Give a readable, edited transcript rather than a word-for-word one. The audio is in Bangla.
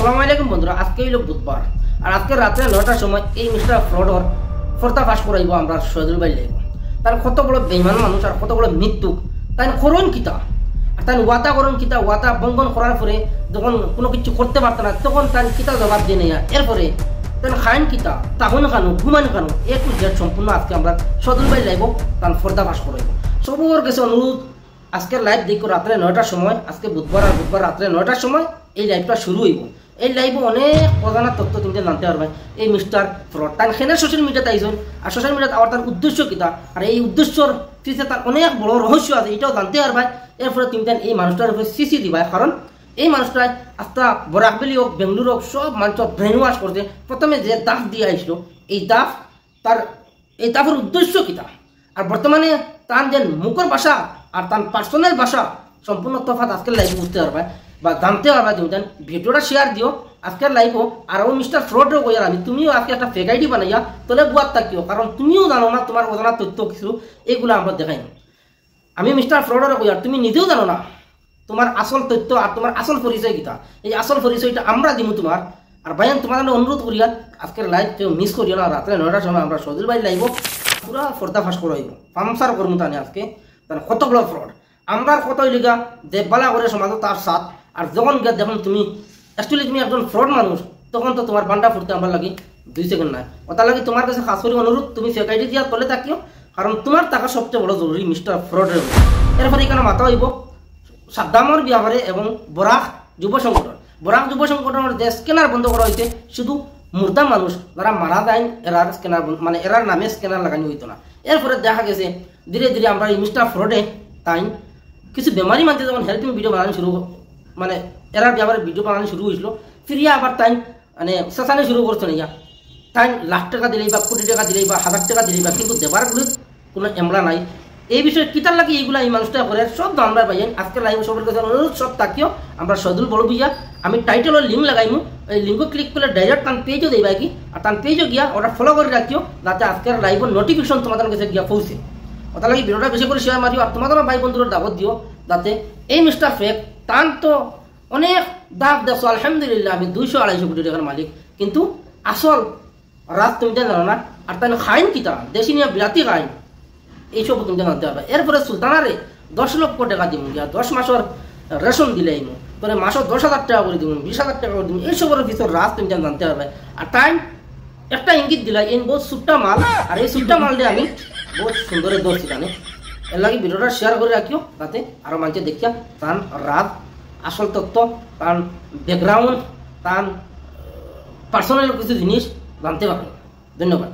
আসসালামু আলাইকুম বন্ধুরা, আজকে হইল বুধবার আর আজকে রাত্রে 9টার সময় এই মিস্টার ফ্রডর পর্দাফাশ করাইব আমরা শহীদুল ভাই লাইব। তার কত বড় বেইমান মানুষ আর কত বড় মৃত্যু, তাই করুন কিতা আর তাই ওয়াদা করুন কিতা, ওয়াদা বঙ্গন করার পরে যখন কোনো কিছু করতে পারত না তখন তাই কিতা জবাব দিয়ে নেয়া, এরপরে তাই খাইন কিতা, তাহন কানু, ঘুমান কানু, এ টু জেড সম্পূর্ণ আজকে আমরা শহীদুল ভাই লাইব তার পর্দাফাশ করাইব। সবর কাছে অনুরোধ, আজকের লাইভ দেখো রাত্রে 9টার সময়, আজকে বুধবার আর বুধবার রাত্রে 9টার সময় এই লাইভটা শুরু হইব। এই লাইভে অনেক অজানা তথ্য তুমি জানতে পারবে এই মিস্টার ফ্রড। তাই সেনে সোশ্যাল মিডিয়াতে আইসন আর সোশ্যাল মিডিয়াতে আবার তার উদ্দেশ্য কিতা আর এই উদ্দেশ্যর পিছিয়ে তার অনেক বড় রহস্য আছে, এটাও জানতে পারবে। এরপরে তুমি এই মানুষটার উপরে সিসি দিবা, কারণ এই মানুষটাই আস্তা বরাকবেলি হোক বেঙ্গলুরু হোক সব মানুষ ব্রেন ওয়াশ করছে। প্রথমে যে দাফ দিয়ে আসলো এই দাফ, তার এই দাফের উদ্দেশ্য কিতা আর বর্তমানে তার যে মুখের ভাষা আর তার পার্সোনাল ভাষা সম্পূর্ণ তফাৎ আজকের লাইভে বুঝতে পারবে বা জানতে পারবে। তুমি জান ভিডিওটা শেয়ার দিও আজকের লাইভও। আর ও মিস্টার ফ্রডও কইয়ার আমি তুমিও আজকে একটা ফেক আইডি বানাইয়া তোলে বুয়ার থাকিও, কারণ তুমিও জানো না তোমার অজানা তথ্য কিছু, এইগুলো আমরা দেখাই না। আমি মিস্টার ফ্রডের কইয়ার তুমি নিজেও জানো না তোমার আসল তথ্য আর তোমার আসল পরিচয় কিতা। এই আসল পরিচয়টা আমরা দিব তোমার। আর ভাইয়ান তোমার অনুরোধ করিয়া আজকের লাইভ কেউ মিস করিও না। রাত্রে 9টার সময় আমরা শহীদুল ভাই লাইভ পুরা পর্দাফাশ করাইব, পামসার করবো তানে আজকে তার কত বড় ফ্রড। আমরা কত লিগা দেববালা করে সমাজ তার সাথ, আর যখন গিয়ে দেখুন তুমি অ্যাকচুয়ালি তুমি একজন ফ্রড মানুষ, তখন তো তোমার বান্ডা ফুটতে আমার লাগে 2 সেকেন্ড নাই। ওটা লাগে তোমার কাছে খাস করে অনুরোধ, তুমি ফেক আইডি দিয়া তলে থাকিও, কারণ তোমার টাকা সবচেয়ে বড় জরুরি মিস্টার ফ্রডের। এরপরে এখানে মাথা হইব সাদ্দামর বিয়াবারে এবং বরাক যুব সংগঠন। বরাক যুব সংগঠনের যে স্ক্যানার বন্ধ করা হয়েছে, শুধু মুর্দা মানুষ যারা মারা যায় এরার স্ক্যানার মানে এরার নামে স্ক্যানার লাগানো হইতো না। এরপরে দেখা গেছে ধীরে ধীরে আমরা এই মিস্টার ফ্রডে তাই কিছু বেমারি মানতে যখন হেল্পিং ভিডিও বানানো শুরু, মানে এরার ব্যাপারে ভিডিও বানানো শুরু হয়েছিল, ফিরিয়া আবার তাই মানে চেঁচানো শুরু করছে না। তাই লাখ টাকা দিলেই বা কোটি টাকা দিলেই বা 1000 টাকা দিলেই বা, কিন্তু দেবারগুলি কোনো এমলা নাই। এই বিষয়ে কিতার লাগে এইগুলা এই মানুষটা করে সব আমরা পাইয়েন। আজকে লাইভ সবার কাছে অনুরোধ, সব তাকিও আমরা শহীদুল বড় বুঝিয়া আমি টাইটেলের লিঙ্ক লাগাইমু, এই লিঙ্ক ক্লিক করলে ডাইরেক্ট তার পেজও দেবা কি, আর তার পেজও গিয়া ওটা ফলো করে রাখিও, যাতে আজকের লাইভের নোটিফিকেশন তোমাদের কাছে গিয়া পৌঁছে। ওটা লাগে ভিডিওটা বেশি করে শেয়ার মারিও আর তোমাদের ভাই বন্ধুরা দাবত দিও, যাতে এই মিস্টার ফেক তান তো অনেক দাব দেখছো আলহামদুলিল্লাহ আমি 200-250 কোটি টাকার মালিক, কিন্তু আসল রাত তুমি জানো না। আর তাই খাইন কিতা দেশি নিয়ে বিরাতি খাইন, এইসব তুমি জানতে পারবে। এরপরে সুলতানারে 10 লক্ষ টাকা দিব গিয়া 10 মাসের রেশন দিলেই তোরে মাসে 10,000 টাকা করে দিব, 20,000 টাকা করে দিব, এইসবের ভিতর রাত তুমি জানতে পারবে। আর টাইম একটা ইঙ্গিত দিলা এই বহুত সুট্টা মাল, আর এই সুট্টা মাল দিয়ে আমি বহুত সুন্দর দোষ জানে। এর লাগে ভিডিওটা শেয়ার করে রাখিও, যাতে আরো মানুষে দেখিয়া তার রাত আসল তথ্য, তার ব্যাকগ্রাউন্ড, তার পার্সোনাল কিছু জিনিস জানতে পারে। ধন্যবাদ।